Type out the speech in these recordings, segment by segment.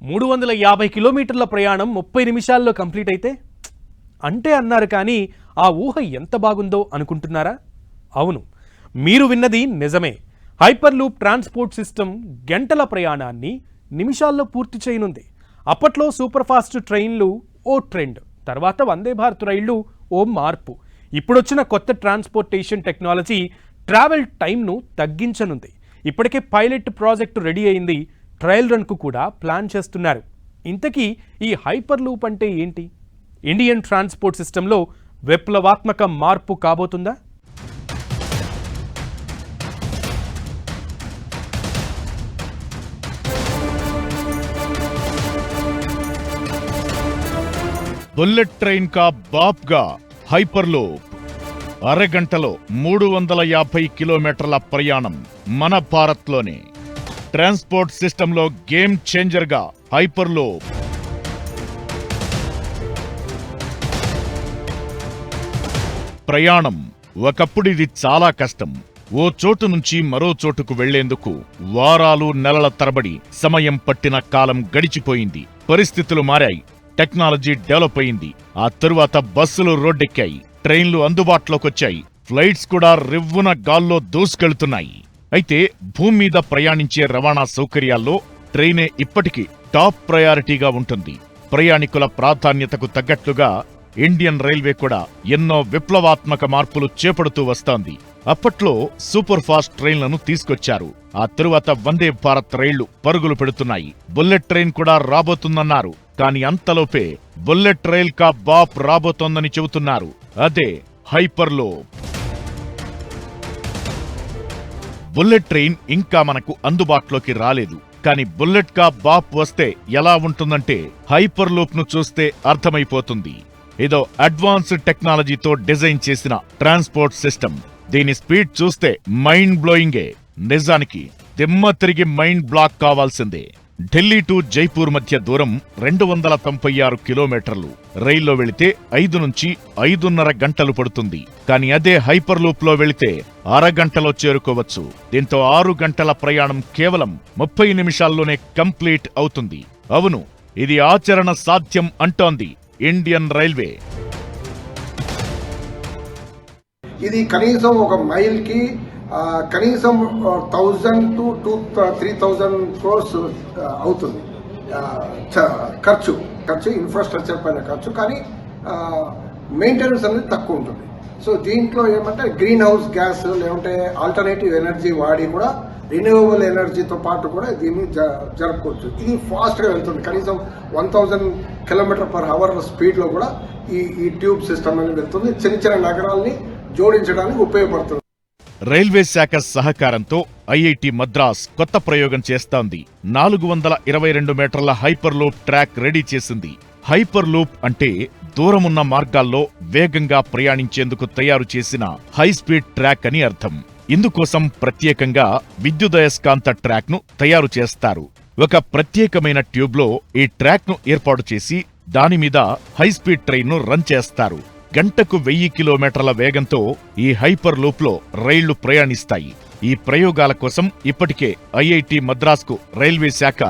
350 కిలోమీటర్ల ప్రయాణం 30 నిమిషాల్లో కంప్లీట్ అయితే అంటే అన్నారు కానీ ఆ ఊహ ఎంత బాగుందో అనుకుంటున్నారా? అవును, మీరు విన్నది నిజమే. హైపర్ లూప్ ట్రాన్స్పోర్ట్ సిస్టమ్ గంటల ప్రయాణాన్ని నిమిషాల్లో పూర్తి చేయనుంది. అప్పట్లో సూపర్ ఫాస్ట్ ట్రైన్లు ఓ ట్రెండ్, తర్వాత వందే భారత్ రైళ్లు ఓ మార్పు. ఇప్పుడొచ్చిన కొత్త ట్రాన్స్పోర్టేషన్ టెక్నాలజీ ట్రావెల్ టైంను తగ్గించనుంది. ఇప్పటికే పైలట్ ప్రాజెక్టు రెడీ అయింది, ట్రయల్ రన్కు కూడా ప్లాన్ చేస్తున్నారు. ఇంతకీ ఈ హైపర్ లూప్ అంటే ఏంటి? ఇండియన్ ట్రాన్స్పోర్ట్ సిస్టంలో విప్లవాత్మక మార్పు కాబోతుందా? బుల్లెట్ ట్రైన్ కా బాప్ గా హైపర్ లూప్. అరగంటలో 350 కిలోమీటర్ల ప్రయాణం మన భారత్లోనే. ట్రాన్స్పోర్ట్ సిస్టంలో గేమ్ చేంజర్ గా హైపర్ లూప్. ప్రయాణం ఒకప్పుడు ఇది చాలా కష్టం. ఓ చోటు నుంచి మరో చోటుకు వెళ్లేందుకు వారాలు నెలల తరబడి సమయం పట్టిన కాలం గడిచిపోయింది. పరిస్థితులు మారాయి, టెక్నాలజీ డెవలప్ అయింది. ఆ తరువాత బస్సులు రోడ్డెక్కాయి, ట్రైన్లు అందుబాటులోకొచ్చాయి, ఫ్లైట్స్ కూడా రివ్వున గాల్లో దూసుకెళ్తున్నాయి. అయితే భూమి మీద ప్రయాణించే రవాణా సౌకర్యాల్లో ట్రైనే ఇప్పటికీ టాప్ ప్రయారిటీగా ఉంటుంది. ప్రయాణికుల ప్రాధాన్యతకు తగ్గట్లుగా ఇండియన్ రైల్వే కూడా ఎన్నో విప్లవాత్మక మార్పులు చేపడుతూ వస్తోంది. అప్పట్లో సూపర్ ఫాస్ట్ ట్రైన్లను తీసుకొచ్చారు. ఆ తరువాత వందే భారత్ రైళ్లు పరుగులు పెడుతున్నాయి. బుల్లెట్ ట్రైన్ కూడా రాబోతుందన్నారు. కానీ అంతలోపే బుల్లెట్ రైల్ కా బాప్ రాబోతోందని చెబుతున్నారు. అదే హైపర్ లూప్. బుల్లెట్ ట్రైన్ ఇంకా మనకు అందుబాటులోకి రాలేదు. కానీ బుల్లెట్ కా బాప్ వస్తే ఎలా ఉంటుందంటే హైపర్ లూప్ ను చూస్తే అర్థమైపోతుంది. ఇదో అడ్వాన్స్డ్ టెక్నాలజీతో డిజైన్ చేసిన ట్రాన్స్పోర్ట్ సిస్టమ్. దీని స్పీడ్ చూస్తే మైండ్ బ్లోయింగే. నిజానికి దిమ్మ తిరిగి మైండ్ బ్లాక్ కావాల్సిందే. ఢిల్లీ టు జైపూర్ మధ్య దూరం 296 కిలోమీటర్లు. రైల్లో వెళితే 5 నుంచి 5.5 గంటలు పడుతుంది. కానీ అదే హైపర్ లూప్ లో వెళితే అరగంటలో చేరుకోవచ్చు. దీంతో 6 గంటల ప్రయాణం కేవలం 30 నిమిషాల్లోనే కంప్లీట్ అవుతుంది. అవును, ఇది ఆచరణ సాధ్యం అంటోంది ఇండియన్ రైల్వే. ఇది కనీసం ఒక మైల్ కి కనీసం 1000 to 3000 crores అవుతుంది ఖర్చు. ఇన్ఫ్రాస్ట్రక్చర్ పైన ఖర్చు, కానీ మెయింటెనెన్స్ అనేది తక్కువ ఉంటుంది. సో దీంట్లో ఏమంటే గ్రీన్ హౌస్ గ్యాస్ లేకుంటే ఆల్టర్నేటివ్ ఎనర్జీ వాడి కూడా రిన్యూవబుల్ ఎనర్జీతో పాటు కూడా దీన్ని జరుపుకోవచ్చు. ఇది ఫాస్ట్ గా వెళ్తుంది. కనీసం 1000 km/h స్పీడ్ లో కూడా ఈ ట్యూబ్ సిస్టమ్ అనేది వెళ్తుంది. చిన్న చిన్న నగరాల్ని జోడించడానికి ఉపయోగపడుతుంది. రైల్వే శాఖ సహకారంతో ఐఐటి మద్రాస్ కొత్త ప్రయోగం చేస్తోంది. 422 మీటర్ల హైపర్ లూప్ ట్రాక్ రెడీ చేసింది. హైపర్ లూప్ అంటే దూరమున్న మార్గాల్లో వేగంగా ప్రయాణించేందుకు తయారు చేసిన హై స్పీడ్ ట్రాక్ అని అర్థం. ఇందుకోసం ప్రత్యేకంగా విద్యుదయస్కాంత ట్రాక్ ను తయారు చేస్తారు. ఒక ప్రత్యేకమైన ట్యూబ్లో ఈ ట్రాక్ ను ఏర్పాటు చేసి దానిమీద హై స్పీడ్ ట్రైన్ ను రన్ చేస్తారు. గంటకు 1000 కిలోమీటర్ల వేగంతో ఈ హైపర్ లూప్ లో రైళ్లు ప్రయాణిస్తాయి. ఈ ప్రయోగాల కోసం ఇప్పటికే ఐఐటి మద్రాస్కు రైల్వే శాఖ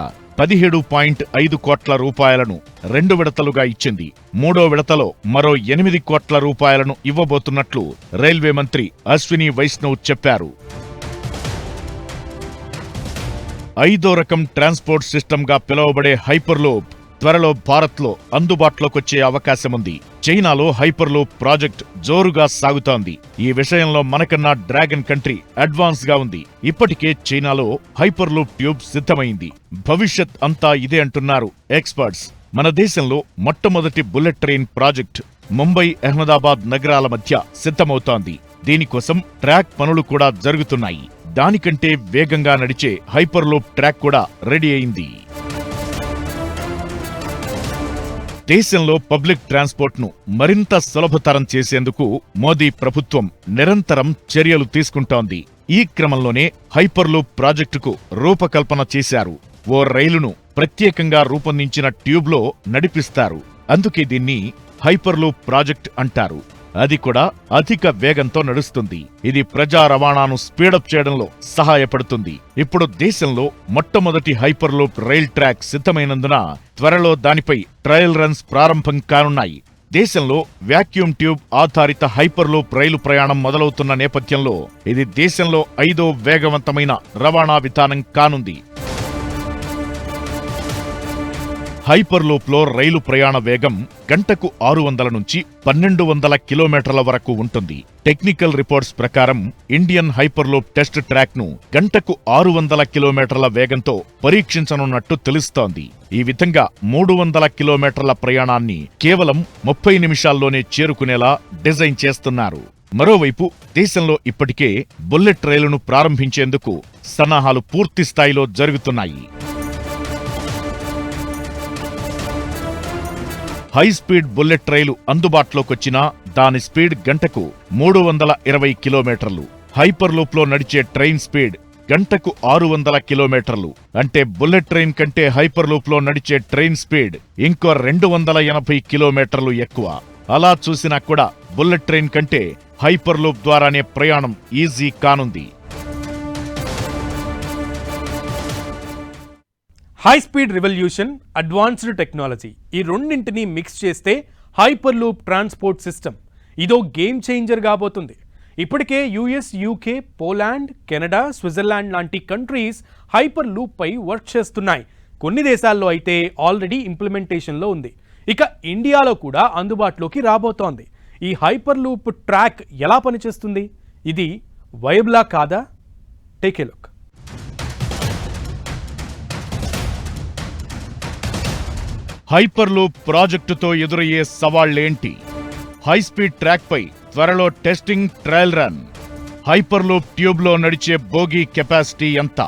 17.5 కోట్ల రూపాయలను 2 విడతలుగా ఇచ్చింది. 3వ విడతలో మరో 8 కోట్ల రూపాయలను ఇవ్వబోతున్నట్లు రైల్వే మంత్రి అశ్విని వైష్ణవ్ చెప్పారు. 5వ రకం ట్రాన్స్పోర్ట్ సిస్టమ్గా పిలువబడే హైపర్ లూప్ త్వరలో భారత్లో అందుబాటులోకొచ్చే అవకాశముంది. చైనాలో హైపర్ లూప్ ప్రాజెక్ట్ జోరుగా సాగుతోంది. ఈ విషయంలో మనకన్నా డ్రాగన్ కంట్రీ అడ్వాన్స్ గా ఉంది. ఇప్పటికే చైనాలో హైపర్ లూప్ ట్యూబ్ సిద్ధమైంది. భవిష్యత్ అంతా ఇదే అంటున్నారు ఎక్స్పర్ట్స్. మన దేశంలో మొట్టమొదటి bullet train project Mumbai Ahmedabad నగరాల మధ్య సిద్ధమవుతోంది. దీనికోసం ట్రాక్ పనులు కూడా జరుగుతున్నాయి. దానికంటే వేగంగా నడిచే హైపర్ లూప్ ట్రాక్ కూడా రెడీ అయింది. దేశంలో పబ్లిక్ ట్రాన్స్పోర్ట్ ను మరింత సులభతరం చేసేందుకు మోదీ ప్రభుత్వం నిరంతరం చర్యలు తీసుకుంటోంది. ఈ క్రమంలోనే హైపర్ లూప్ ప్రాజెక్టుకు రూపకల్పన చేశారు. ఓ రైలును ప్రత్యేకంగా రూపొందించిన ట్యూబ్లో నడిపిస్తారు. అందుకే దీన్ని హైపర్ లూప్ ప్రాజెక్ట్ అంటారు. అది కూడా అధిక వేగంతో నడుస్తుంది. ఇది ప్రజా రవాణాను స్పీడప్ చేయడంలో సహాయపడుతుంది. ఇప్పుడు దేశంలో మొట్టమొదటి హైపర్లూప్ రైల్ ట్రాక్ సిద్ధమైనందున త్వరలో దానిపై ట్రయల్ రన్స్ ప్రారంభం కానున్నాయి. దేశంలో వ్యాక్యూమ్ ట్యూబ్ ఆధారిత హైపర్లూప్ రైలు ప్రయాణం మొదలవుతున్న నేపథ్యంలో ఇది దేశంలో 5వ వేగవంతమైన రవాణా విధానం కానుంది. హైపర్లూప్ లో రైలు ప్రయాణ వేగం గంటకు 600 నుంచి 1200 కిలోమీటర్ల వరకు ఉంటుంది. టెక్నికల్ రిపోర్ట్స్ ప్రకారం ఇండియన్ హైపర్లూప్ టెస్ట్ ట్రాక్ ను గంటకు 600 కిలోమీటర్ల వేగంతో పరీక్షించనున్నట్టు తెలుస్తోంది. ఈ విధంగా 300 కిలోమీటర్ల ప్రయాణాన్ని కేవలం 30 నిమిషాల్లోనే చేరుకునేలా డిజైన్ చేస్తున్నారు. మరోవైపు దేశంలో ఇప్పటికే బుల్లెట్ రైలును ప్రారంభించేందుకు సన్నాహాలు పూర్తి స్థాయిలో జరుగుతున్నాయి. హైస్పీడ్ బుల్లెట్ రైలు అందుబాటులోకొచ్చినా దాని స్పీడ్ గంటకు 320 కిలోమీటర్లు. హైపర్లూప్ లో నడిచే ట్రైన్ స్పీడ్ గంటకు 600 కిలోమీటర్లు. అంటే బుల్లెట్ ట్రైన్ కంటే హైపర్లూప్ లో నడిచే ట్రైన్ స్పీడ్ ఇంకో 280 కిలోమీటర్లు ఎక్కువ. అలా చూసినా కూడా బుల్లెట్ ట్రైన్ కంటే హైపర్లూప్ ద్వారానే ప్రయాణం ఈజీ కానుంది. High speed revolution, advanced technology, ఈ రెండింటిని మిక్స్ చేస్తే హైపర్లూప్ ట్రాన్స్పోర్ట్ సిస్టమ్ ఇదో గేమ్ చేంజర్ కాబోతుంది. ఇప్పటికే US, UK, Poland, Canada, Switzerland లాంటి కంట్రీస్ హైపర్లూప్ పై వర్క్ చేస్తున్నాయి. కొన్ని దేశాల్లో అయితే ఆల్రెడీ ఇంప్లిమెంటేషన్లో ఉంది. ఇక ఇండియాలో కూడా అందుబాటులోకి రాబోతోంది. ఈ హైపర్లూప్ ట్రాక్ ఎలా పనిచేస్తుంది? ఇది వయబులా కాదా? Take a look. హైపర్లూప్ ప్రాజెక్టుతో ఎదురయ్యే సవాళ్లేంటి? హైస్పీడ్ ట్రాక్పై త్వరలో టెస్టింగ్, ట్రయల్ రన్. హైపర్లూప్ ట్యూబ్లో నడిచే బోగీ కెపాసిటీ ఎంత?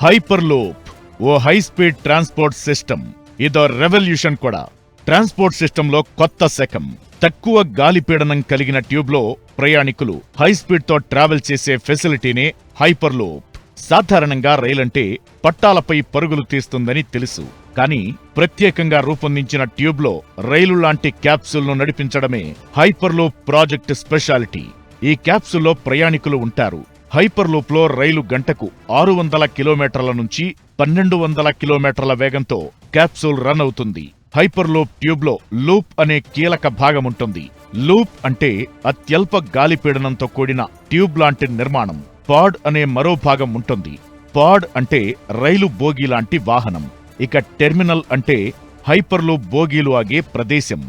హైపర్లూప్ ఓ హైస్పీడ్ ట్రాన్స్పోర్ట్ సిస్టమ్. ఇదో రెవల్యూషన్ కూడా. ట్రాన్స్పోర్ట్ సిస్టంలో కొత్త శకం. తక్కువ గాలిపీడనం కలిగిన ట్యూబ్లో ప్రయాణికులు హైస్పీడ్తో ట్రావెల్ చేసే ఫెసిలిటీనే హైపర్లూప్. సాధారణంగా రైలంటే పట్టాలపై పరుగులు తీస్తుందని తెలుసు. కానీ ప్రత్యేకంగా రూపొందించిన ట్యూబ్లో రైలు లాంటి క్యాప్సూల్ను నడిపించడమే హైపర్లూప్ ప్రాజెక్ట్ స్పెషాలిటీ. ఈ క్యాప్సూల్లో ప్రయాణికులు ఉంటారు. హైపర్లూప్లో రైలు గంటకు 600 కిలోమీటర్ల నుంచి 1200 కిలోమీటర్ల వేగంతో క్యాప్సూల్ రన్ అవుతుంది. హైపర్లూప్ ట్యూబ్లో లూప్ అనే కీలక భాగముంటుంది. లూప్ అంటే అత్యల్ప గాలిపీడనంతో కూడిన ట్యూబ్ లాంటి నిర్మాణం. పాడ్ అనే మరో భాగం ఉంటుంది. పాడ్ అంటే రైలు బోగీ లాంటి వాహనం. ఇక టెర్మినల్ అంటే హైపర్లూప్ బోగీలు ఆగే ప్రదేశం.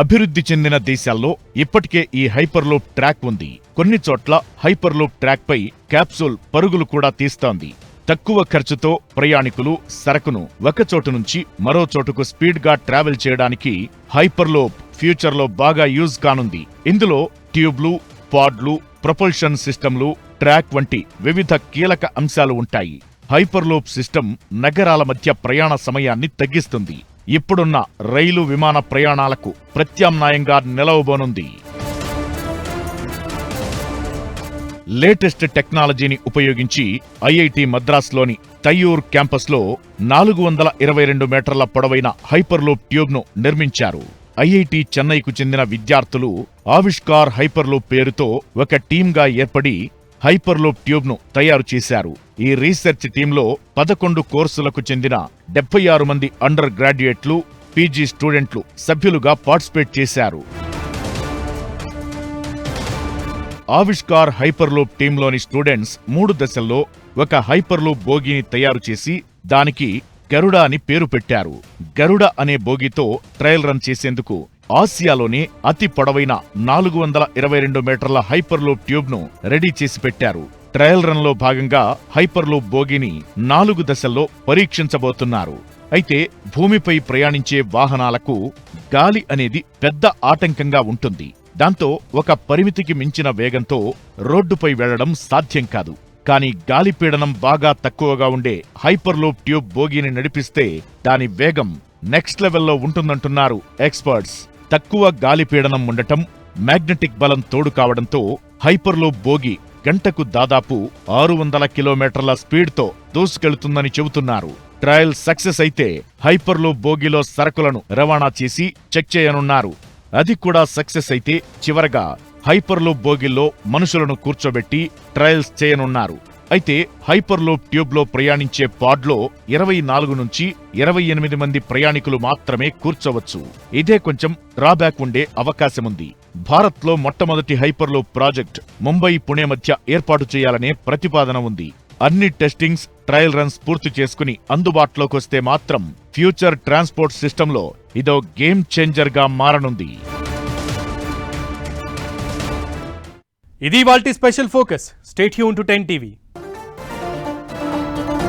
అభివృద్ధి చెందిన దేశాల్లో ఇప్పటికే ఈ హైపర్లూప్ ట్రాక్ ఉంది. కొన్ని చోట్ల హైపర్లూప్ ట్రాక్పై క్యాప్సూల్ పరుగులు కూడా తీస్తోంది. తక్కువ ఖర్చుతో ప్రయాణికులు సరకును ఒకచోటు నుంచి మరో చోటుకు స్పీడ్గా ట్రావెల్ చేయడానికి హైపర్లూప్ ఫ్యూచర్లో బాగా యూజ్ కానుంది. ఇందులో ట్యూబ్లు, పాడ్లు, ప్రొపల్షన్ సిస్టంలు, ట్రాక్ వంటి వివిధ కీలక అంశాలు ఉంటాయి. హైపర్లూప్ సిస్టమ్ నగరాల మధ్య ప్రయాణ సమయాన్ని తగ్గిస్తుంది. ఇప్పుడున్న రైలు, విమాన ప్రయాణాలకు ప్రత్యామ్నాయంగా నిలవబోనుంది. లేటెస్ట్ టెక్నాలజీని ఉపయోగించి ఐఐటి మద్రాస్లోని తయ్యూర్ క్యాంపస్లో 422 మీటర్ల పొడవైన హైపర్లూప్ ట్యూబ్ను నిర్మించారు. ఐఐటి చెన్నైకు చెందిన విద్యార్థులు ఆవిష్కార్ హైపర్లూప్ పేరుతో ఒక టీమ్గా ఏర్పడి హైపర్లూప్ ట్యూబ్ను తయారు చేశారు. ఈ రీసెర్చ్ టీంలో 11 కోర్సులకు చెందిన 76 మంది అండర్ గ్రాడ్యుయేట్లు, పీజీ స్టూడెంట్లు సభ్యులుగా పార్టిసిపేట్ చేశారు. ఆవిష్కార్ హైపర్లూప్ టీంలోని స్టూడెంట్స్ 3 దశల్లో ఒక హైపర్లూప్ బోగీని తయారు చేసి దానికి గరుడ అని పేరు పెట్టారు. గరుడ అనే బోగీతో ట్రయల్ రన్ చేసేందుకు ఆసియాలోనే అతి పొడవైన 422 మీటర్ల హైపర్లూప్ ట్యూబ్ను రెడీ చేసి పెట్టారు. ట్రయల్ రన్లో భాగంగా హైపర్లూప్ బోగీని 4 దశల్లో పరీక్షించబోతున్నారు. అయితే భూమిపై ప్రయాణించే వాహనాలకు గాలి అనేది పెద్ద ఆటంకంగా ఉంటుంది. దాంతో ఒక పరిమితికి మించిన వేగంతో రోడ్డుపై వెళ్లడం సాధ్యం కాదు. కానీ గాలిపీడనం బాగా తక్కువగా ఉండే హైపర్లూప్ ట్యూబ్ బోగీని నడిపిస్తే దాని వేగం నెక్స్ట్ లెవెల్లో ఉంటుందంటున్నారు ఎక్స్పర్ట్స్. తక్కువ గాలిపీడనం ఉండటం, మ్యాగ్నెటిక్ బలం తోడు కావడంతో హైపర్లూప్ బోగీ గంటకు దాదాపు 600 కిలోమీటర్ల స్పీడ్తో దూసుకెళ్తుందని చెబుతున్నారు. ట్రయల్ సక్సెస్ అయితే హైపర్ లూప్ బోగీలో సరకులను రవాణా చేసి చెక్ చేయనున్నారు. అది కూడా సక్సెస్ అయితే చివరగా హైపర్ లూప్ బోగీల్లో మనుషులను కూర్చోబెట్టి ట్రయల్స్ చేయనున్నారు. అయితే హైపర్ లూప్ ట్యూబ్లో ప్రయాణించే పాడ్లో 24 నుంచి 28 మంది ప్రయాణికులు మాత్రమే కూర్చోవచ్చు. ఇదే కొంచెం డ్రాబ్యాక్ ఉండే అవకాశముంది. భారత్లో మొట్టమొదటి hyper loop project Mumbai Pune మధ్య ఏర్పాటు చేయాలనే ప్రతిపాదన ఉంది. అన్ని టెస్టింగ్స్, ట్రయల్ రన్స్ పూర్తి చేసుకుని అందుబాటులోకొస్తే మాత్రం ఫ్యూచర్ ట్రాన్స్పోర్ట్ సిస్టంలో ఇదో గేమ్ చేంజర్గా మారనుంది. ఇది వాల్టీ special focus. Stay tune to 10 TV.